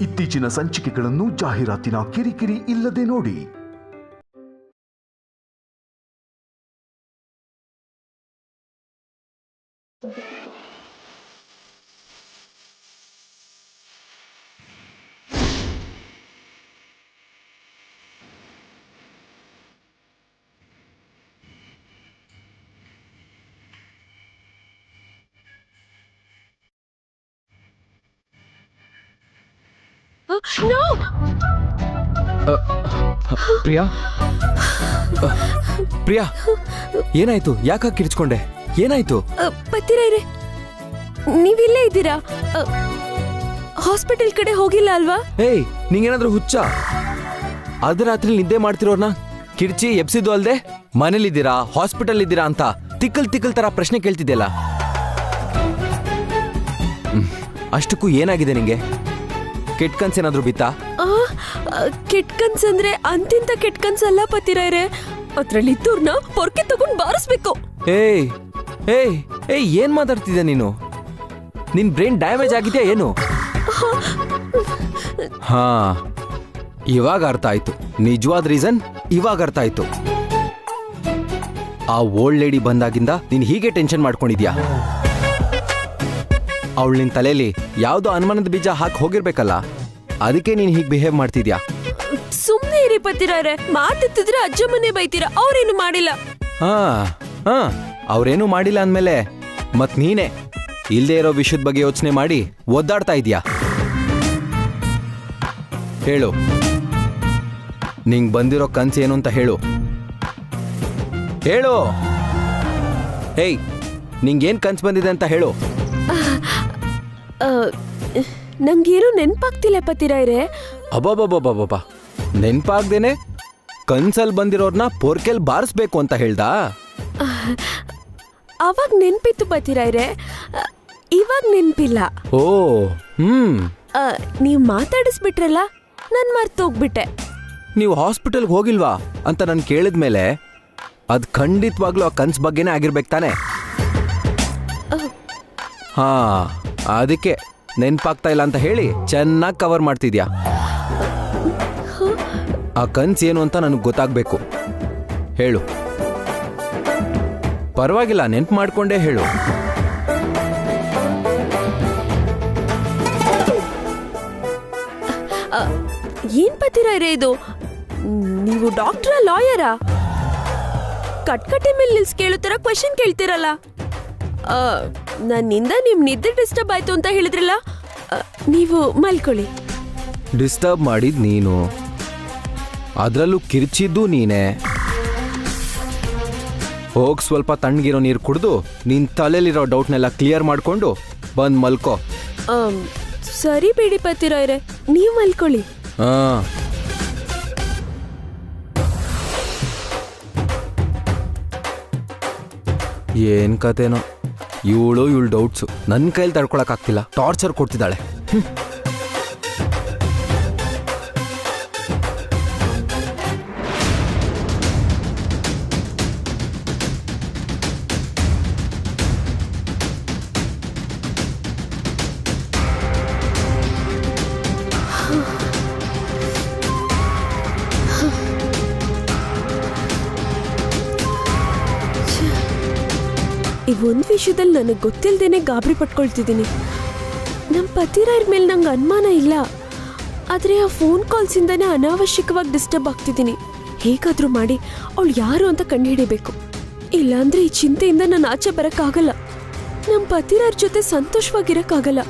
ಇತ್ತೀಚಿನ ಸಂಚಿಕೆಗಳನ್ನು ಜಾಹೀರಾತಿನ ಕಿರಿಕಿರಿ ಇಲ್ಲದೆ ನೋಡಿ. ಪ್ರಿಯಾ ಪ್ರಿಯಾ ಏನಾಯ್ತು? ಯಾಕೆ ಕಿರ್ಚ್ಕೊಂಡೆ? ಏನಾಯ್ತು? ಪತಿರೈರೆ, ನೀವಿಲ್ಲೇ ಇದ್ದೀರಾ? ಹಾಸ್ಪಿಟಲ್ ಕಡೆ ಹೋಗಿಲ್ಲ ಅಲ್ವಾ? ಏಯ್, ನಿಂಗೇನಾದ್ರೂ ಹುಚ್ಚ? ಅರ್ಧ ರಾತ್ರಿ ನಿದ್ದೆ ಮಾಡ್ತಿರೋರ್ನ ಕಿರ್ಚಿ ಎಬ್ಸಿದ್ದು ಅಲ್ದೆ ಮನೇಲಿದ್ದೀರಾ ಹಾಸ್ಪಿಟಲ್ ಇದ್ದೀರಾ ಅಂತ ತಿಕ್ಕಲ್ ತರ ಪ್ರಶ್ನೆ ಕೇಳ್ತಿದ್ಯಲ್ಲ. ಅಷ್ಟಕ್ಕೂ ಏನಾಗಿದೆ ನಿಂಗೆ? ಕೆಟ್ಟ ಕನ್ಸೇನಾದ್ರೂ ಬಿತ್ತಾ? ಕೆಟ್ಟ ಕನ್ಸಂದ್ರೆ ಅಂತಿಂತ ಕೆಟ್ಟ ಕನ್ಸಲ್ಲ ಪತಿರೈರೆ. ಅದ್ರಲ್ಲಿ ಇದ್ದೂರ್ನ ಪೊರ್ಕೆ ತಗೊಂಡ್ ಬಾರಿಸ್ಬೇಕು. ಏಯ್ ಏಯ್ ಏಯ್ ಏನ್ ಮಾತಾಡ್ತಿದ್ಯಾ ನೀನು? ನಿನ್ ಬ್ರೈನ್ ಡ್ಯಾಮೇಜ್ ಆಗಿದ್ಯಾ ಏನು? ಹಾ, ಇವಾಗ ಅರ್ಥ ಆಯ್ತು. ನಿಜವಾದ ರೀಸನ್ ಇವಾಗ ಅರ್ಥ ಆಯ್ತು. ಆ ಓಲ್ಡ್ ಲೇಡಿ ಬಂದಾಗಿಂದ ನೀನ್ ಹೀಗೆ ಟೆನ್ಷನ್ ಮಾಡ್ಕೊಂಡಿದ್ಯಾ. ಅವಳು ನಿನ್ ತಲೆಯಲ್ಲಿ ಯಾವ್ದೋ ಅನುಮಾನದ ಬೀಜ ಹಾಕಿ ಹೋಗಿರ್ಬೇಕಲ್ಲ, ಅದಕ್ಕೆ ನೀನ್ ಹೀಗೆ ಬಿಹೇವ್ ಮಾಡ್ತಿದ್ಯಾ. ಸುಮ್ನೆ ಇರಿ ಪತಿರೈರೆ, ಮಾತಿತ್ತಿದ್ರೆ ಅಜ್ಜ ಮನೆ ಬೈತೀರಾ. ಅವ್ರೇನು ಮಾಡಿಲ್ಲ. ಹಾ ಹಾ ಅವ್ರೇನು ಮಾಡಿಲ್ಲ ಅಂದ್ಮೇಲೆ ಮತ್ ನೀನೇ ಇಲ್ದೇ ಇರೋ ವಿಷಯದ ಬಗ್ಗೆ ಯೋಚನೆ ಮಾಡಿ ಒದ್ದಾಡ್ತಾ ಇದೀಯಾ. ಹೇಳು, ನಿಂಗ್ ಬಂದಿರೋ ಕನ್ಸು ಏನು ಅಂತ ಹೇಳು. ಹೇಳು. ಹೇಯ್, ನಿಂಗೇನ್ ಕನ್ಸು ಬಂದಿದೆ ಅಂತ ಹೇಳು. ನಂಗೇನು ನೆನ್ಪಾಗ್ತಿಲ್ಲ ಪತಿರೈರೆ. ಅಬ್ಬಬ್ಬಬ್ಬಬ್ಬಬ್ಬ, ನೆನ್ಪಾಗ್ದೇನೆ ಕನ್ಸಲ್ ಬಂದಿರೋರ್ನ ಪೊರ್ಕೆಲ್ ಬಾರಿಸ್ಬೇಕು ಅಂತ ಹೇಳ್ದಾ? ಅವಾಗ ನೆನ್ಪಿತ್ತು ಪತಿರೈರೆ, ಇವಾಗ ನೆನ್ಪಿಲ್ಲ. ಓ ನೀವ್ ಮಾತಾಡಿಸ್ಬಿಟ್ರಲ್ಲ, ನಾನ್ ಮರ್ತೋಗ್ಬಿಟ್ಟೆ. ನೀವು ಹಾಸ್ಪಿಟಲ್ಗೆ ಹೋಗಿಲ್ವಾ ಅಂತ ನಾನು ಕೇಳಿದ್ಮೇಲೆ ಅದ್ ಖಂಡಿತವಾಗ್ಲೂ ಆ ಕನ್ಸ್ ಬಗ್ಗೆನೇ ಆಗಿರ್ಬೇಕು ತಾನೆ. ಹಾ, ಅದಕ್ಕೆ ನೆನ್ಪಾಗ್ತಾ ಇಲ್ಲ ಅಂತ ಹೇಳಿ ಚೆನ್ನಾಗಿ ಕವರ್ ಮಾಡ್ತಿದ್ಯಾ. ಆ ಕನ್ಸ್ ಏನು ಅಂತ ನನಗೆ ಗೊತ್ತಾಗ್ಬೇಕು. ಹೇಳು. ಪರವಾಗಿಲ್ಲ, ನೆನ್ಪು ಮಾಡ್ಕೊಂಡೇ ಹೇಳು. ಏನ್ ಪತಿರೈರೆ ಇದು? ನೀವು ಡಾಕ್ಟ್ರಾ ಲಾಯರಾ? ಕಟ್ಕಟ್ಟೆ ಮೇಲೆ ನಿಲ್ಸ್ ಕೇಳೋ ತರ ಕ್ವೆಶನ್ ಕೇಳ್ತಿರಲ್ಲ. ನನ್ನಿಂದ ನಿಮ್ ನಿದ್ದೆ ಡಿಸ್ಟರ್ಬ್ ಆಯ್ತು ಅಂತ ಹೇಳಿದ್ರಲ್ಲ, ನೀವು ಮಲ್ಕೊಳ್ಳಿ. ಡಿಸ್ಟರ್ಬ್ ಮಾಡಿದ್ ನೀನು, ಅದ್ರಲ್ಲೂ ಕಿರ್ಚಿದ್ದು ನೀನೆ. ಹೋಗ್ ಸ್ವಲ್ಪ ತಣ್ಣಗಿರೋ ನೀರು ಕುಡಿದು ನಿನ್ ತಲೆಲಿರೋ ಡೌಟ್ನೆಲ್ಲ ಕ್ಲಿಯರ್ ಮಾಡ್ಕೊಂಡು ಬಂದ್ ಮಲ್ಕೋ. ಸರಿ ಬಿಡಿ ಪತಿರೈರೆ, ನೀವು ಮಲ್ಕೊಳ್ಳಿ. ಹಾ, ಏನ್ ಕತೆನೋ ಇವಳು ಡೌಟ್ಸು ನನ್ನ ಕೈಲಿ ತಡ್ಕೊಳಕ್ ಆಗ್ತಿಲ್ಲ. ಟಾರ್ಚರ್ ಕೊಡ್ತಿದ್ದಾಳೆ. ಈ ಒಂದ್ ವಿಷಯದಲ್ಲಿ ನನಗೆ ಗೊತ್ತಿಲ್ದೇನೆ ಗಾಬರಿ ಪಟ್ಕೊಳ್ತಿದ್ದೀನಿ. ನಮ್ಮ ಪತಿರೈರ್ ಮೇಲೆ ನಂಗೆ ಅನುಮಾನ ಇಲ್ಲ, ಆದರೆ ಆ ಫೋನ್ ಕಾಲ್ಸಿಂದಾನೇ ಅನಾವಶ್ಯಕವಾಗಿ ಡಿಸ್ಟರ್ಬ್ ಆಗ್ತಿದ್ದೀನಿ. ಹೇಗಾದ್ರೂ ಮಾಡಿ ಅವಳು ಯಾರು ಅಂತ ಕಂಡುಹಿಡಿಬೇಕು. ಇಲ್ಲಾಂದ್ರೆ ಈ ಚಿಂತೆಯಿಂದ ನಾನು ಆಚೆ ಬರೋಕ್ಕಾಗಲ್ಲ. ನಮ್ಮ ಪತಿರೈರ್ ಜೊತೆ ಸಂತೋಷವಾಗಿರೋಕ್ಕಾಗಲ್ಲ.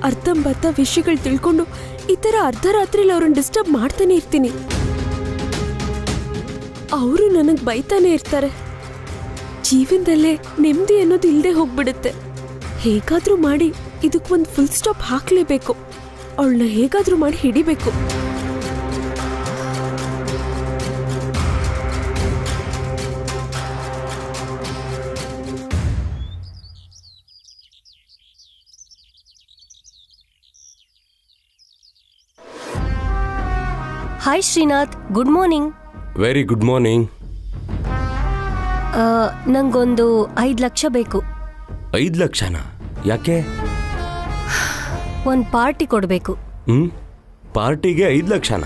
ಅರ್ಧಂಬರ್ಧ ವಿಷಯಗಳು ತಿಳ್ಕೊಂಡು ಈ ಥರ ಅರ್ಧ ರಾತ್ರಿಲಿ ಅವ್ರನ್ನ ಡಿಸ್ಟರ್ಬ್ ಮಾಡ್ತಾನೆ ಇರ್ತೀನಿ. ಅವರು ನನಗೆ ಬೈತಾನೆ ಇರ್ತಾರೆ. ಜೀವನದಲ್ಲೇ ನೆಮ್ಮದಿ ಅನ್ನೋದು ಇಲ್ಲದೆ ಹೋಗ್ಬಿಡುತ್ತೆ. ಹೇಗಾದ್ರೂ ಮಾಡಿ ಇದಕ್ಕೊಂದು ಫುಲ್ ಸ್ಟಾಪ್ ಹಾಕ್ಲೇಬೇಕು. ಅವಳನ್ನ ಹೇಗಾದ್ರೂ ಮಾಡಿ ಹಿಡಿಬೇಕು. Hi Srinath, good morning. Very good morning. ನಂಗೊಂದು 5 ಲಕ್ಷ ಬೇಕು. 5 ಲಕ್ಷನಾ? ಯಾಕೆ? ಒಂದು ಪಾರ್ಟಿ ಕೊಡಬೇಕು. ಪಾರ್ಟಿಗೆ 5 ಲಕ್ಷನ?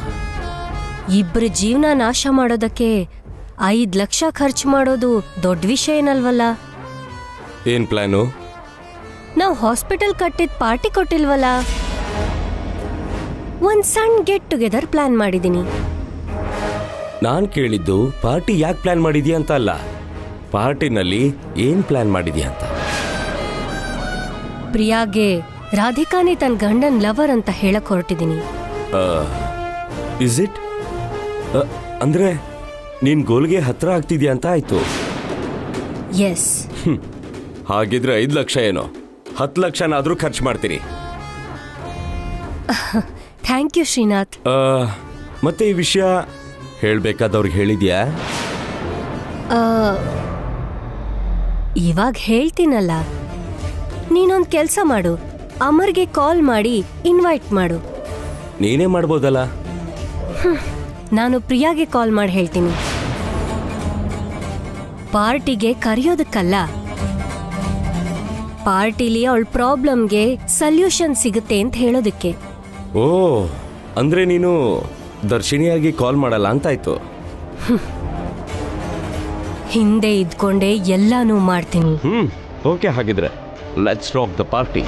ಇಬ್ರ ಜೀವನ ನಾಶ ಮಾಡೋದಕ್ಕೆ 5 ಲಕ್ಷ ಖರ್ಚು ಮಾಡೋದು ದೊಡ್ಡ ವಿಷಯ ಏನಲ್ವಲ್ಲ. ಏನ್ ಪ್ಲಾನು? ನಾವು ಹಾಸ್ಪಿಟಲ್ ಕಟ್ಟಿದ್ ಪಾರ್ಟಿ ಕೊಟ್ಟಿಲ್ವಲ್ಲ, ಒಂದ್ ಸಣ್ಣ ಗೆಟ್ ಟುಗೆದರ್ ಪ್ಲಾನ್ ಮಾಡಿದೀನಿ. ನಾನ್ ಕೇಳಿದ್ದು ಪಾರ್ಟಿ ಯಾಕೆ ಪ್ಲಾನ್ ಮಾಡಿದ್ಯಾ ಅಂತ ಅಲ್ಲ, ಪಾರ್ಟಿನಲ್ಲಿ ಏನ್ ಪ್ಲಾನ್ ಮಾಡಿದ್ಯಾ ಅಂತ. ಪ್ರಿಯಾಗೆ ರಾಧಿಕಾನೇ ತನ್ನ ಗಂಡನ್ ಲವರ್ ಅಂತ ಹೇಳಕ್ ಹೊರಟಿದೀನಿ. Is it? ಅಂದ್ರೆ ನೀನ್ ಗೋಲ್ಗೆ ಹತ್ರ ಆಗ್ತಿದ್ಯಾ ಅಂತ ಆಯ್ತು. ಎಸ್. ಹಾಗಿದ್ರೆ 5 ಲಕ್ಷ ಏನೋ, 10 ಲಕ್ಷನಾದ್ರೂ ಖರ್ಚು ಮಾಡ್ತೀರಿ. Thank you Srinath. ಮತ್ತೆ ಈ ವಿಷಯ ಹೇಳ್ಬೇಕಾದವ್ರಿಗೆ ಹೇಳಿದ್ಯಾ? ಇವಾಗ ಹೇಳ್ತೀನಲ್ಲ. ನೀನೊಂದ್ ಕೆಲ್ಸ ಮಾಡು, ಅಮರ್ಗೆ ಕಾಲ್ ಮಾಡಿ ಇನ್ವೈಟ್ ಮಾಡು. ನೀನೇ ಮಾಡ್ಬೋದಲ್ಲ. ನಾನು ಪ್ರಿಯಾಗೆ ಕಾಲ್ ಮಾಡಿ ಹೇಳ್ತೀನಿ. ಪಾರ್ಟಿಗೆ ಕರೆಯೋದಕ್ಕಲ್ಲ, ಪಾರ್ಟಿಲಿ ಅವಳ ಪ್ರಾಬ್ಲಮ್ಗೆ ಸಲ್ಯೂಷನ್ ಸಿಗುತ್ತೆ ಅಂತ ಹೇಳೋದಕ್ಕೆ. ಓ, ಅಂದ್ರೆ ನೀನು ದರ್ಶಿನಿಯಾಗಿ ಕಾಲ್ ಮಾಡಲ್ಲ ಅಂತಾಯ್ತು. ಹಿಂದೆ ಇದ್ಕೊಂಡೆ ಎಲ್ಲಾನು ಮಾಡ್ತೀನಿ. ಓಕೆ, ಹಾಗಿದ್ರೆ ಲೆಟ್ಸ್ ರಾಕ್ ದ ಪಾರ್ಟಿ.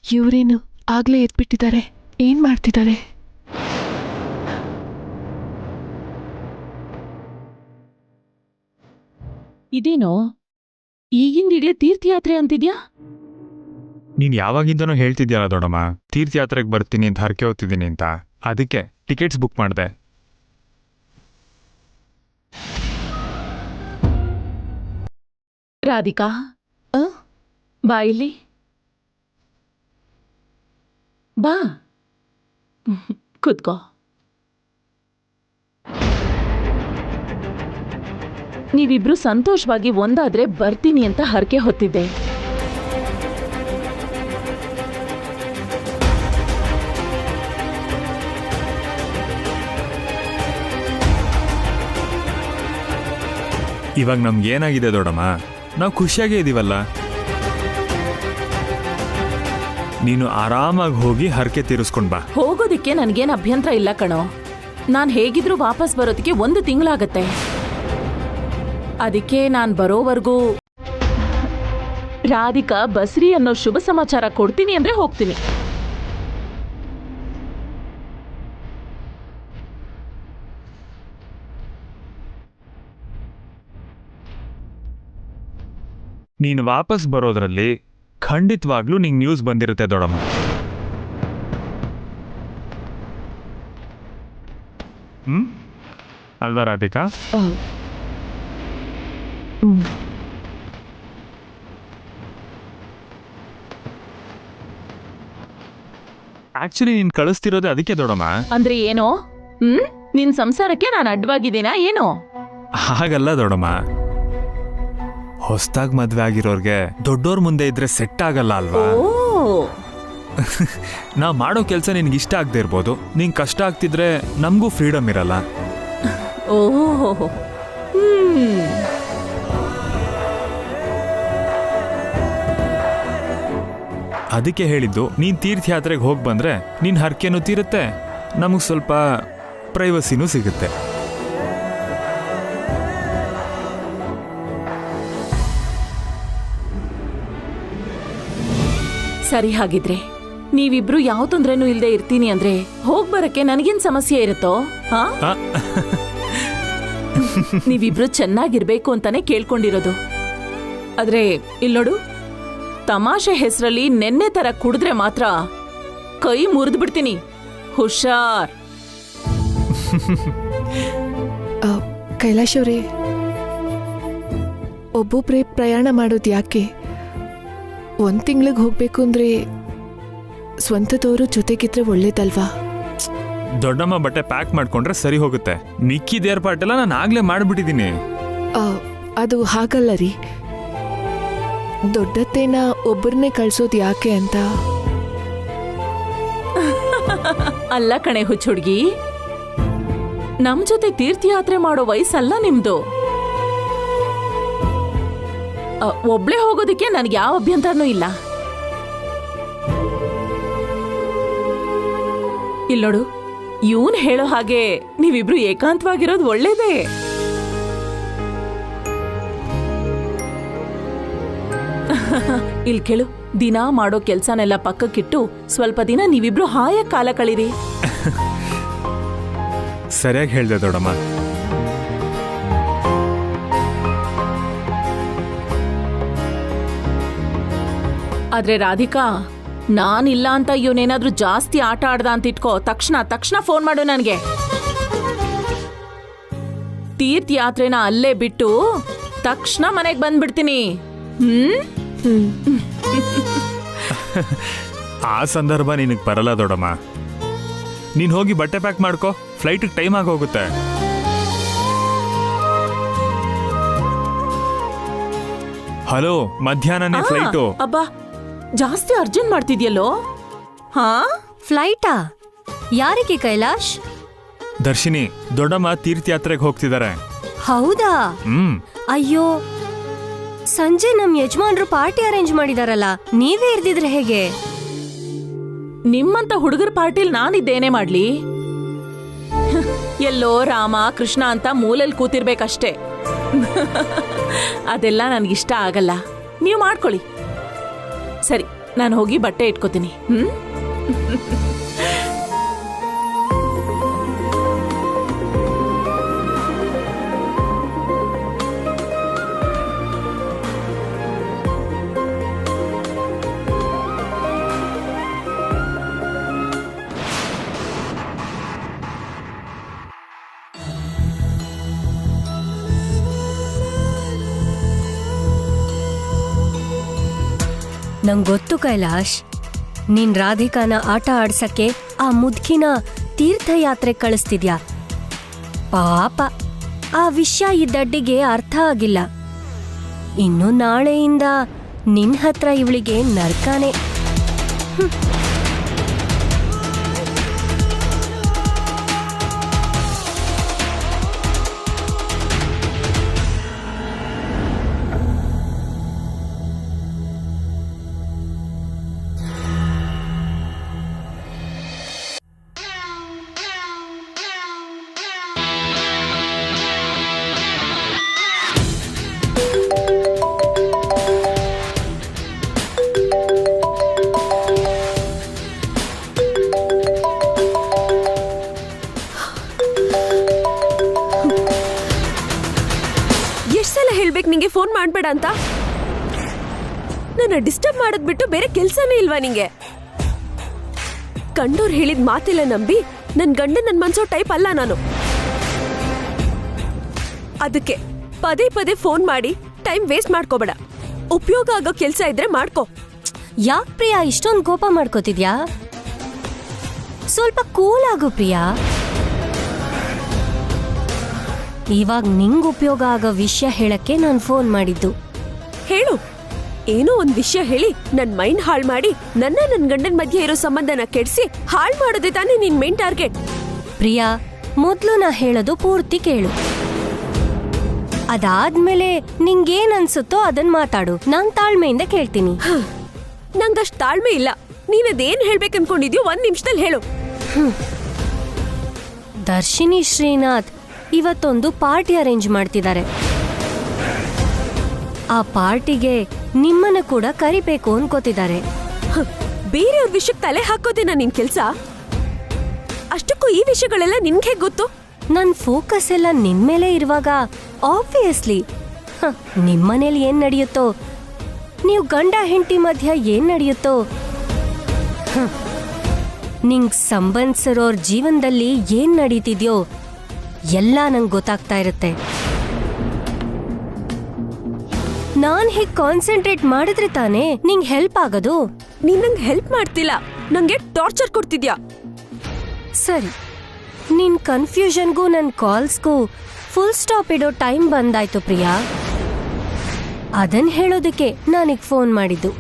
ಇವ್ರೇನು ಆಗ್ಲೇ ಎದ್ಬಿಟ್ಟಿದ್ದಾರೆ, ಏನ್ ಮಾಡ್ತಿದ್ದಾರೆ? ಇದೇನೋ ಈಗಿಂದೀಗ್ಲೇ ತೀರ್ಥಯಾತ್ರೆ ಅಂತಿದ್ಯಾ? ನೀನ್ ಯಾವಾಗಿಂದನೂ ಹೇಳ್ತಿದ್ಯಲ್ಲ ದೊಡ್ಡಮ್ಮ, ತೀರ್ಥಯಾತ್ರೆಗೆ ಬರ್ತೀನಿ ಅಂತ ಹರಕೆ ಹೊತ್ತಿದ್ದೀನಿ ಅಂತ. ಅದಕ್ಕೆ ಟಿಕೆಟ್ಸ್ ಬುಕ್ ಮಾಡಿದೆ. ರಾಧಿಕಾ, ಬಾ ಇಲ್ಲಿ ಬಾ, ಕೂತ್ಕೋ. ನೀವಿಬ್ರು ಸಂತೋಷವಾಗಿ ಒಂದಾದ್ರೆ ಬರ್ತೀನಿ ಅಂತ ಹರಕೆ ಹೊತ್ತಿದ್ದೆ. ಇವಾಗ ನಮ್ಗೆ ಏನಾಗಿದೆ ದೊಡ್ಡಮ್ಮ, ನಾವು ಖುಷಿಯಾಗೇ ಇದೀವಲ್ಲ. ನೀನು ಆರಾಮಾಗಿ ಹೋಗಿ ಹರಕೆ ತೀರಿಸ್ಕೊಂಡ್ ಬಾ. ಹೋಗೋದಿಕ್ಕೆ ನನ್ಗೇನ್ ಅಭ್ಯಂತರ ಇಲ್ಲ ಕಣೋ. ನಾನ್ ಹೇಗಿದ್ರು ವಾಪಸ್ ಬರೋದಕ್ಕೆ 1 ತಿಂಗಳಾಗತ್ತೆ. ಅದಕ್ಕೆ ನಾನ್ ಬರೋವರೆಗೂ ರಾಧಿಕಾ ಬಸ್ರಿ ಅನ್ನೋ ಶುಭ ಸಮಾಚಾರ ಕೊಡ್ತೀನಿ ಅಂದ್ರೆ ಹೋಗ್ತೀನಿ. ನೀನು ವಾಪಸ್ ಬರೋದ್ರಲ್ಲಿ ಖಂಡಿತವಾಗ್ಲೂ ನಿಂಗೆ ನ್ಯೂಸ್ ಬಂದಿರುತ್ತೆ ದೊಡ್ಡಮ್ಮ. ಅಲ್ವಾ ರಾಧಿಕಾ? ಆಕ್ಚುಲಿ ನೀನ್ ಕಳಿಸ್ತಿರೋದೇ ಅದಕ್ಕೆ ದೊಡ್ಡಮ್ಮ. ಅಂದ್ರೆ ಏನೋ? ನಿನ್ ಸಂಸಾರಕ್ಕೆ ನಾನು ಅಡ್ಡವಾಗಿದ್ದೀನಾ ಏನೋ? ಹಾಗಲ್ಲ ದೊಡ್ಡಮ್ಮ, ಹೊಸ್ದಾಗ್ ಮದ್ವೆ ಆಗಿರೋರ್ಗೆ ದೊಡ್ಡೋರ್ ಮುಂದೆ ಇದ್ರೆ ಸೆಟ್ ಆಗಲ್ಲ ಅಲ್ವಾ? ನಾವ್ ಮಾಡೋ ಕೆಲ್ಸ ನಿನ್ಗೆ ಇಷ್ಟ ಆಗದೆ ಇರ್ಬೋದು, ನಿಂಗೆ ಕಷ್ಟ ಆಗ್ತಿದ್ರೆ ನಮಗೂ ಫ್ರೀಡಮ್ ಇರಲ್ಲ. ಓಹೋ, ಅದಕ್ಕೆ ಹೇಳಿದ್ದು, ನೀನ್ ತೀರ್ಥಯಾತ್ರೆಗೆ ಹೋಗಿ ಬಂದ್ರೆ ನಿನ್ ಹರಕೆನೂ ತೀರುತ್ತೆ, ನಮಗ್ ಸ್ವಲ್ಪ ಪ್ರೈವಸಿನೂ ಸಿಗುತ್ತೆ. ಸರಿ, ಹಾಗಿದ್ರೆ ನೀವಿಬ್ರು ಯಾವ ತೊಂದ್ರೆನೂ ಇಲ್ದೆ ಇರ್ತೀನಿ ಅಂದ್ರೆ ಹೋಗ್ ಬರಕ್ಕೆ ನನಗೇನ್ ಸಮಸ್ಯೆ ಇರುತ್ತೋ? ಹಾ, ನೀವಿಬ್ರು ಚೆನ್ನಾಗಿರ್ಬೇಕು ಅಂತಾನೆ ಕೇಳ್ಕೊಂಡಿರೋದು. ಆದ್ರೆ ಇಲ್ಲೋಡು, ತಮಾಷೆ ಹೆಸರಲ್ಲಿ ನೆನ್ನೆ ತರ ಕುಡಿದ್ರೆ ಮಾತ್ರ ಕೈ ಮುರಿದು ಬಿಡ್ತೀನಿ, ಹುಷಾರ್. ಕೈಲಾಶ್ ಅವರೇ, ಒಬ್ಬೊಬ್ಬರೇ ಪ್ರಯಾಣ ಮಾಡೋದು ಯಾಕೆ? 1 ತಿಂಗಳಿಗೆ ಹೋಗ್ಬೇಕು ಅಂದ್ರೆ ಸ್ವಂತದವರು ಜೊತೆಗಿದ್ರೆ ಒಳ್ಳೇದಲ್ವಾ? ದೊಡ್ಡಮ್ಮ ಬಟ್ಟೆ ಪ್ಯಾಕ್ ಮಾಡ್ಕೊಂಡ್ರೆ ಸರಿ ಹೋಗುತ್ತೆ. ಮಿಕ್ಕಿದ ಏರ್ಪಾಟೆಲ್ಲ ನಾನು ಆಗ್ಲೇ ಮಾಡ್ಬಿಟ್ಟಿದ್ದೀನಿ. ಅದು ಹಾಗಲ್ಲ ರೀ. ದೊಡ್ಡತ್ತೇನ ಒಬ್ಬರನ್ನೇ ಕಳ್ಸೋದು ಯಾಕೆ ಅಂತ. ಅಲ್ಲ ಕಣೆ ಹುಚ್ಚುಡ್ಗಿ, ನಮ್ ಜೊತೆ ತೀರ್ಥಯಾತ್ರೆ ಮಾಡೋ ವಯಸ್ಸಲ್ಲ ನಿಮ್ದು. ಒಬ್ಳೆ ಹೋಗೋದಕ್ಕೆ ನನ್ಗೆ ಯಾವ ಅಭ್ಯಂತರನೂ ಇಲ್ಲ. ಇಲ್ಲೋಡು, ಇವನ್ ಹೇಳೋ ಹಾಗೆ ನೀವಿಬ್ರು ಏಕಾಂತವಾಗಿರೋದು ಒಳ್ಳೇದೇ. ಇಲ್ ಕೇಳು, ದಿನ ಮಾಡೋ ಕೆಲ್ಸನೆಲ್ಲ ಪಕ್ಕಕ್ಕಿಟ್ಟು ಸ್ವಲ್ಪ ದಿನ ನೀವಿಬ್ರು ಹಾಯಾಗಿ ಕಾಲ ಕಳೀರಿ. ಸರಿಯಾಗಿ ಹೇಳ್ದೆ ದೊಡ್ಡಮ್ಮ. ಆದ್ರೆ ರಾಧಿಕಾ, ನಾನಿಲ್ಲ ಅಂತ ಇವನೇನಾದ್ರೂ ಜಾಸ್ತಿ ಆಟ ಆಡ್ದ ಅಂತ ಇಟ್ಕೋ, ತಕ್ಷಣ ಫೋನ್ ಮಾಡು ನನ್ಗೆ. ತೀರ್ಥಯಾತ್ರೆನ ಅಲ್ಲೇ ಬಿಟ್ಟು ತಕ್ಷಣ ಮನೆಗೆ ಬಂದ್ಬಿಡ್ತೀನಿ. ಆ ಸಂದರ್ಭ ನಿನಗೆ ಬರಲ್ಲ ದೊಡ್ಡಮ್ಮ. ನೀನ್ ಹೋಗಿ ಬಟ್ಟೆ ಪ್ಯಾಕ್ ಮಾಡ್ಕೋ, ಫ್ಲೈಟಿಗೆ ಟೈಮ್ ಆಗೋಗುತ್ತೆ. ಹಲೋ, ಮಧ್ಯಾಹ್ನನೇ ಫ್ಲೈಟು. ಅಬ್ಬಾ, ಜಾಸ್ತಿ ಅರ್ಜೆಂಟ್ ಮಾಡ್ತಿದ್ಯಲ್ಲೋ. ಹಾ, ಫ್ಲೈಟಾ? ಯಾರಿಗೆ ಕೈಲಾಶ್? ದರ್ಶಿನಿ, ದೊಡ್ಡಮ್ಮ ತೀರ್ಥಯಾತ್ರೆಗೆ ಹೋಗ್ತಿದ್ದಾರೆ. ಹೌದಾ? ಅಯ್ಯೋ, ಸಂಜೆ ನಮ್ ಯಜಮಾನ್ರು ಪಾರ್ಟಿ ಅರೇಂಜ್ ಮಾಡಿದಾರಲ್ಲ, ನೀವೇ ಇರ್ದಿದ್ರೆ ಹೇಗೆ? ನಿಮ್ಮಂತ ಹುಡುಗರ ಪಾರ್ಟಿಲ್ ನಾನಿದ್ದೇನೆ ಮಾಡ್ಲಿ? ಎಲ್ಲೋ ರಾಮ ಕೃಷ್ಣ ಅಂತ ಮೂಲೆಯಲ್ಲಿ ಕೂತಿರ್ಬೇಕಷ್ಟೇ. ಅದೆಲ್ಲ ನನ್ಗಿಷ್ಟ ಆಗಲ್ಲ. ನೀವು ಮಾಡ್ಕೊಳ್ಳಿ. ಸರಿ, ನಾನು ಹೋಗಿ ಬಟ್ಟೆ ಇಟ್ಕೋತೀನಿ. ನಂಗೊತ್ತು ಕೈಲಾಶ್, ನೀನ್ ರಾಧಿಕಾನ ಆಟ ಆಡ್ಸಕ್ಕೆ ಆ ಮುದ್ಕಿನ ತೀರ್ಥಯಾತ್ರೆ ಕಳಿಸ್ತಿದ್ಯಾ. ಪಾಪ, ಆ ವಿಷಯ ಈ ದಡ್ಡಿಗೆ ಅರ್ಥ ಆಗಿಲ್ಲ. ಇನ್ನು ನಾಳೆಯಿಂದ ನಿನ್ ಹತ್ರ ಇವಳಿಗೆ ನರ್ಕಾನೆ. ಹೇಳ್ಬೇಕು ನಿಂಗೆ ಫೋನ್ ಮಾಡ್ಬೇಡ ಅಂತ? ನನ್ನ ಡಿಸ್ಟರ್ಬ್ ಮಾಡೋದ್ ಬಿಟ್ಟು ಬೇರೆ ಕೆಲ್ಸನೇ ಇಲ್ವಾ ನಿಂಗೆ? ಕಂಡೋರ್ ಹೇಳಿದ ಮಾತಿಲ್ಲ ನಂಬಿ ನನ್ ಗಂಡ ನನ್ ಮನ್ಸೋ ಟೈಪ್ ಅಲ್ಲ ನಾನು. ಅದಕ್ಕೆ ಪದೇ ಪದೇ ಫೋನ್ ಮಾಡಿ ಟೈಮ್ ವೇಸ್ಟ್ ಮಾಡ್ಕೋಬೇಡ. ಉಪಯೋಗ ಆಗೋ ಕೆಲ್ಸ ಇದ್ರೆ ಮಾಡ್ಕೋ. ಯಾಕ್ ಪ್ರಿಯಾ ಇಷ್ಟೊಂದು ಕೋಪ ಮಾಡ್ಕೋತಿದ್ಯಾ? ಸ್ವಲ್ಪ ಕೂಲ್ ಆಗು ಪ್ರಿಯಾ. ಇವಾಗ ನಿಂಗ್ ಉಪಯೋಗ ಆಗೋ ವಿಷಯ ಹೇಳಕ್ಕೆ ನಾನು ಫೋನ್ ಮಾಡಿದ್ದು. ಹೇಳು, ಏನೋ ಒಂದ್ ವಿಷಯ ಹೇಳಿ ನನ್ ಮೈಂಡ್ ಹಾಳ್ ಮಾಡಿ ನನ್ ಗಂಡನ್ ಮಧ್ಯೆ ಇರೋ ಸಂಬಂಧನ ಕೆಡ್ಸಿ ಹಾಳ್ ಮಾಡೋದೇ ತಾನೇ ನಿನ್ ಮೇನ್ ಟಾರ್ಗೆಟ್. ಪ್ರಿಯಾ, ಮೊದ್ಲು ನಾ ಹೇಳೋದು ಪೂರ್ತಿ ಕೇಳು. ಅದಾದ್ಮೇಲೆ ನಿಂಗೇನ್ ಅನ್ಸುತ್ತೋ ಅದನ್ ಮಾತಾಡು. ನಾನ್ ತಾಳ್ಮೆಯಿಂದ ಕೇಳ್ತೀನಿ. ನಂಗಷ್ಟ್ ತಾಳ್ಮೆ ಇಲ್ಲ. ನೀನದೇನ್ ಹೇಳ್ಬೇಕನ್ಕೊಂಡಿದ್ಯೋ 1 ನಿಮಿಷದಲ್ಲಿ ಹೇಳು. ದರ್ಶಿನಿ ಶ್ರೀನಾಥ್ ಇವತ್ತೊಂದು ಪಾರ್ಟಿ ಅರೇಂಜ್ ಮಾಡ್ತಿದ್ದಾರೆ. ಆ ಪಾರ್ಟಿಗೆ ನಿಮ್ಮನ್ನ ಕೂಡ ಕರಿಬೇಕು ಅನ್ಕೋತಿದ್ದಾರೆ. ಬೇರೆಯವ್ರ ವಿಷಯಕ್ಕೆ ತಲೆ ಹಾಕೋದೇನಾ ನಿನ್ ಕೆಲ್ಸ? ಅಷ್ಟಕ್ಕೂ ಈ ವಿಷಯಗಳೆಲ್ಲ ನಿನ್ಗೆ ಗೊತ್ತು? ನನ್ ಫೋಕಸ್ ಎಲ್ಲ ನಿನ್ ಮೇಲೆ ಇರುವಾಗ ಆಬ್ವಿಯಸ್ಲಿ ನಿಮ್ಮನೇಲಿ ಏನ್ ನಡೆಯುತ್ತೋ, ನೀವು ಗಂಡ ಹೆಂಡತಿ ಮಧ್ಯ ಏನ್ ನಡೆಯುತ್ತೋ, ನಿಂಗ್ ಸಂಬಂಧಿಸಿರೋರ್ ಜೀವನದಲ್ಲಿ ಏನ್ ನಡೀತಿದ್ಯೋ ಎಲ್ಲ ನಂಗೆ ಗೊತ್ತಾಗ್ತಾ ಇರುತ್ತೆ. ನಾನ್ ಹೀಗ್ ಕಾನ್ಸಂಟ್ರೇಟ್ ಮಾಡಿದ್ರೆ ತಾನೇ ನಿಂಗ್ ಹೆಲ್ಪ್ ಆಗೋದು. ನೀನ್ ನಂಗೆ ಹೆಲ್ಪ್ ಮಾಡ್ತಿಲ್ಲ, ನಂಗೆ ಟಾರ್ಚರ್ ಕೊಡ್ತಿದ್ಯಾ. ಸರಿ, ನಿನ್ ಕನ್ಫ್ಯೂಷನ್ಗೂ ನನ್ ಕಾಲ್ಸ್ಗೂ ಫುಲ್ ಸ್ಟಾಪ್ ಇಡೋ ಟೈಮ್ ಬಂದಾಯ್ತು ಪ್ರಿಯಾ. ಅದನ್ ಹೇಳೋದಕ್ಕೆ ನಾನೀಗ ಫೋನ್ ಮಾಡಿದ್ದು.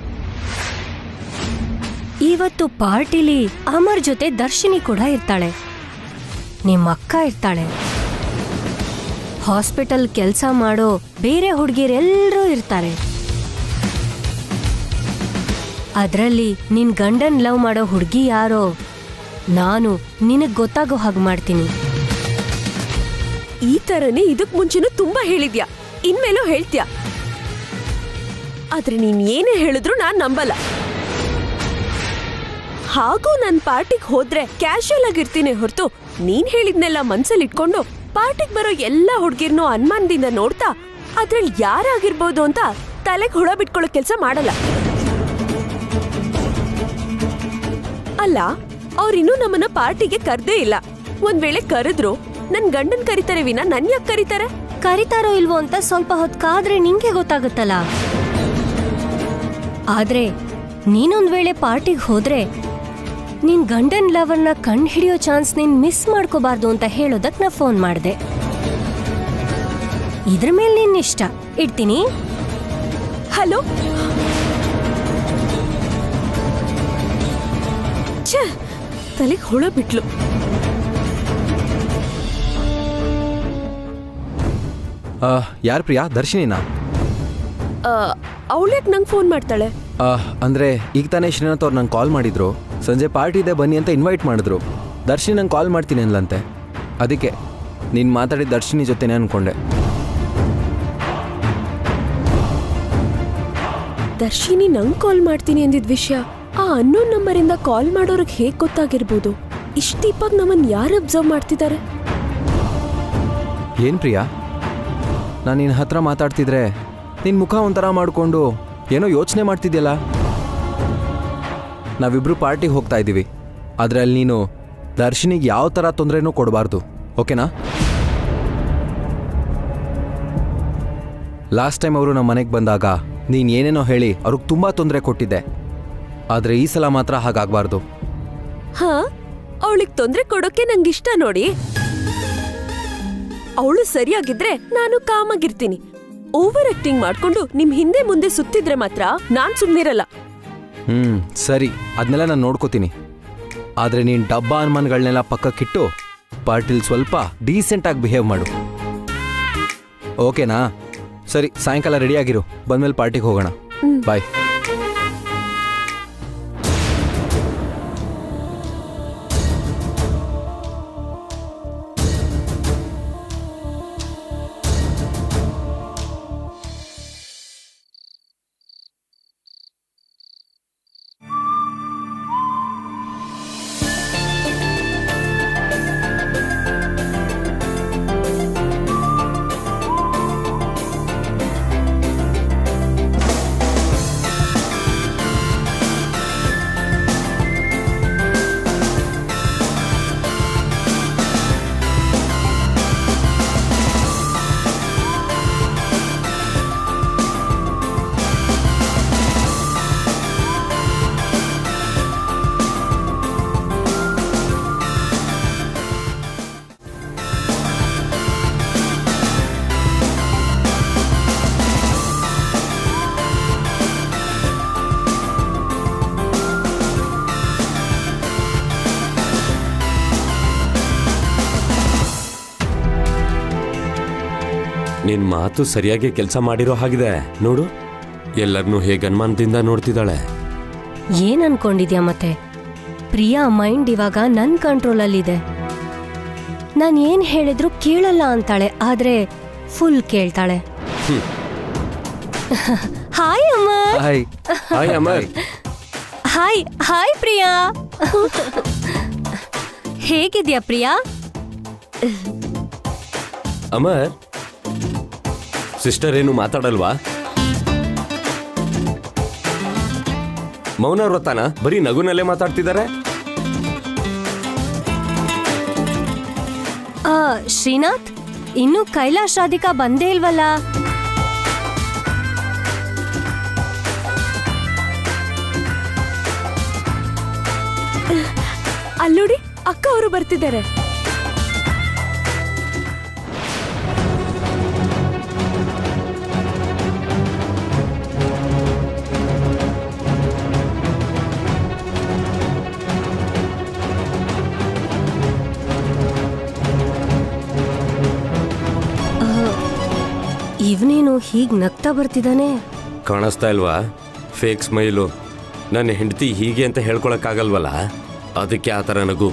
ಇವತ್ತು ಪಾರ್ಟಿಲಿ ಅಮರ್ ಜೊತೆ ದರ್ಶಿನಿ ಕೂಡ ಇರ್ತಾಳೆ, ನಿಮ್ಮ ಅಕ್ಕ ಇರ್ತಾಳೆ, ಹಾಸ್ಪಿಟಲ್ ಕೆಲಸ ಮಾಡೋ ಬೇರೆ ಹುಡುಗಿರೆಲ್ಲರೂ ಇರ್ತಾರೆ. ಅದ್ರಲ್ಲಿ ನಿನ್ ಗಂಡನ್ ಲವ್ ಮಾಡೋ ಹುಡುಗಿ ಯಾರೋ ನಾನು ನಿನಗ್ ಗೊತ್ತಾಗೋ ಹಾಗೆ ಮಾಡ್ತೀನಿ. ಈ ತರನೇ ಇದಕ್ ಮುಂಚೆನೂ ತುಂಬಾ ಹೇಳಿದ್ಯಾ, ಇನ್ಮೇಲೂ ಹೇಳ್ತ್ಯಾ. ಆದ್ರೆ ನೀನ್ ಏನೇ ಹೇಳಿದ್ರು ನಾನ್ ನಂಬಲ್ಲ. ಹಾಗೂ ನನ್ ಪಾರ್ಟಿಗ್ ಹೋದ್ರೆ ಕ್ಯಾಶುಯಲ್ ಆಗಿರ್ತೀನಿ ಹೊರತು ನೀನ್ ಹೇಳಿದ್ನೆಲ್ಲ ಮನ್ಸಲ್ಲಿ ಇಟ್ಕೊಂಡು ಪಾರ್ಟಿಗ್ ಬರೋ ಎಲ್ಲಾ ಹುಡ್ಗಿರ್ನೂ ಅನುಮಾನದಿಂದ ನೋಡ್ತಾ ಅದ್ರಲ್ಲಿ ಯಾರಾಗಿರ್ಬೋದು ಅಂತ ತಲೆಗೆ ಹುಳ ಬಿಟ್ಕೊಳ್ಳೋ ಕೆಲ್ಸ ಮಾಡಲ್ಲ. ಅಲ್ಲ, ಅವ್ರಿನ್ನೂ ನಮ್ಮನ್ನ ಪಾರ್ಟಿಗೆ ಕರ್ದೇ ಇಲ್ಲ. ಒಂದ್ ವೇಳೆ ಕರೆದ್ರು ನನ್ ಗಂಡನ್ ಕರೀತಾರೆ ವಿನ ನನ್ ಯಾಕೆ ಕರೀತಾರೆ? ಕರಿತಾರೋ ಇಲ್ವೋ ಅಂತ ಸ್ವಲ್ಪ ಹೊತ್ತು ಕಾದ್ರೆ ನಿಂಗೆ ಗೊತ್ತಾಗುತ್ತಲ್ಲ. ಆದ್ರೆ ನೀನೊಂದ್ ವೇಳೆ ಪಾರ್ಟಿಗೆ ಹೋದ್ರೆ ನಿನ್ ಗಂಡನ್ ಲವರ್ನ ಕಂಡು ಹಿಡಿಯೋ ಚಾನ್ಸ್ ನೀನ್ ಮಿಸ್ ಮಾಡ್ಕೋಬಾರ್ದು ಅಂತ ಹೇಳೋದಕ್ ನಾ ಫೋನ್ ಮಾಡ್ದೆ. ಇದ್ರ ಮೇಲೆ ನಿನ್ ಇಷ್ಟ. ಇಡ್ತೀನಿ. ಹಲೋ. ಛೇ, ತಲೆಗೆ ಹುಳ ಬಿಟ್ಲು. ಯಾರು ಪ್ರಿಯಾ? ದರ್ಶಿನಿನಾ? ಅವಳ್ಯಾಕೆ ನಂಗೆ ಫೋನ್ ಮಾಡ್ತಾಳೆ? ಅಂದರೆ ಈಗ ತಾನೇ ಶ್ರೀನಾಥ್ ಅವ್ರು ನಂಗೆ ಕಾಲ್ ಮಾಡಿದ್ರು. ಸಂಜೆ ಪಾರ್ಟಿ ಇದೆ ಬನ್ನಿ ಅಂತ ಇನ್ವೈಟ್ ಮಾಡಿದ್ರು. ದರ್ಶಿನಿ ನಂಗೆ ಕಾಲ್ ಮಾಡ್ತೀನಿ ಅನ್ಲಂತೆ. ಅದಕ್ಕೆ ನೀನು ಮಾತಾಡಿದ ದರ್ಶಿನಿ ಜೊತೆನೇ ಅಂದ್ಕೊಂಡೆ. ದರ್ಶಿನಿ ನಂಗೆ ಕಾಲ್ ಮಾಡ್ತೀನಿ ಅಂದಿದ್ದ ವಿಷಯ ಆ ಅನ್ನೋನ್ ನಂಬರಿಂದ ಕಾಲ್ ಮಾಡೋರಿಗೆ ಹೇಗೆ ಗೊತ್ತಾಗಿರ್ಬೋದು? ಇಷ್ಟು ದೀಪಾಗಿ ನಮ್ಮನ್ನು ಯಾರು ಅಬ್ಸರ್ವ್ ಮಾಡ್ತಿದ್ದಾರೆ? ಏನು ಪ್ರಿಯಾ, ನಾನು ನಿನ್ನ ಹತ್ರ ಮಾತಾಡ್ತಿದ್ರೆ ನಿನ್ನ ಮುಖ ಒಂಥರ ಮಾಡಿಕೊಂಡು ಏನೋ ಯೋಚನೆ ಮಾಡ್ತಿದ್ಯಲ್ಲ. ನಾವಿಬ್ರು ಪಾರ್ಟಿಗೆ ಹೋಗ್ತಾ ಇದ್ದೀವಿ, ಆದರೆ ಅಲ್ಲಿ ನೀನು ದರ್ಶಿನಿಗೆ ಯಾವ ಥರ ತೊಂದರೆನೂ ಕೊಡಬಾರ್ದು, ಓಕೆನಾ? ಲಾಸ್ಟ್ ಟೈಮ್ ಅವರು ನಮ್ಮ ಮನೆಗೆ ಬಂದಾಗ ನೀನು ಏನೇನೋ ಹೇಳಿ ಅವ್ರಿಗೆ ತುಂಬ ತೊಂದರೆ ಕೊಟ್ಟಿದ್ದೆ. ಆದರೆ ಈ ಸಲ ಮಾತ್ರ ಹಾಗಾಗಬಾರ್ದು. ಹಾ, ಅವಳಿಗೆ ತೊಂದರೆ ಕೊಡೋಕೆ ನಂಗಿಷ್ಟ ನೋಡಿ. ಅವಳು ಸರಿಯಾಗಿದ್ರೆ ನಾನು ಕಾಮಾಗಿರ್ತೀನಿ. ಓವರ್ ಆಕ್ಟಿಂಗ್ ಮಾಡ್ಕೊಂಡು ನಿಮ್ ಹಿಂದೆ ಮುಂದೆ ಸುತ್ತಿದ್ರೆ ಮಾತ್ರ ನಾನ್ ಸುಮ್ನಿರಲ್ಲ. ಸರಿ, ಅದನ್ನೆಲ್ಲ ನಾನು ನೋಡ್ಕೋತೀನಿ. ಆದರೆ ನೀನು ಡಬ್ಬ ಅನುಮಾನಗಳನ್ನೆಲ್ಲ ಪಕ್ಕಕ್ಕಿಟ್ಟು ಪಾರ್ಟಿಲ್ ಸ್ವಲ್ಪ ಡೀಸೆಂಟಾಗಿ ಬಿಹೇವ್ ಮಾಡು, ಓಕೆನಾ? ಸರಿ, ಸಾಯಂಕಾಲ ರೆಡಿಯಾಗಿರು, ಬಂದ್ಮೇಲೆ ಪಾರ್ಟಿಗೆ ಹೋಗೋಣ. ಬಾಯ್. ನಿನ್ ಮಾತು ಸರಿಯಾಗಿ ಕೆಲಸ ಮಾಡಿರೋ ಹಾಗಿದೆ ನೋಡು. ಎಲ್ಲರನ್ನೂ ಹೇಗೆ ಅನುಮಾನದಿಂದ ನೋಡ್ತಿದ್ದಾಳೆ. ಏನ್ ಅನ್ಕೊಂಡಿದ್ಯಾ ಮತ್ತೆ? ಪ್ರಿಯಾ ಮೈಂಡ್ ಇವಾಗ ನನ್ ಕಂಟ್ರೋಲಲ್ಲಿದೆ. ನಾನ್ ಏನ್ ಹೇಳಿದ್ರು ಕೇಳಲ್ಲ ಅಂತಾಳೆ, ಆದ್ರೆ ಫುಲ್ ಕೇಳ್ತಾಳೆ. Hi Amar. Hi. Hi Amar. Hi hi Priya. ಹೇಗಿದ್ಯಾ ಪ್ರಿಯಾ? ಅಮರ್, ಸಿಸ್ಟರ್ ಏನು ಮಾತಾಡಲ್ವಾ? ಮೌನ ವ್ರತನ ಬರೀ ನಗುನಲ್ಲೇ ಮಾತಾಡ್ತಿದ್ದಾರೆ. ಶ್ರೀನಾಥ್, ಇನ್ನು ಕೈಲಾಶ್ ರಾಧಿಕಾ ಬಂದೇ ಇಲ್ವಲ್ಲ? ಅಲ್ಲೋಡಿ ಅಕ್ಕ ಅವರು ಬರ್ತಿದ್ದಾರೆ. ಇವನೇನು ಹೀಗ್ ನಗ್ತಾ ಬರ್ತಿದ್ದಾನೆ? ಕಾಣಿಸ್ತಾ ಇಲ್ವಾ ಫೇಕ್ ಸ್ಮೈಲು? ನನ್ನ ಹೆಂಡತಿ ಹೀಗೆ ಅಂತ ಹೇಳ್ಕೊಳಕ್ಕಾಗಲ್ವಲ್ಲ, ಅದಕ್ಕೆ ಆ ಥರ ನಗು.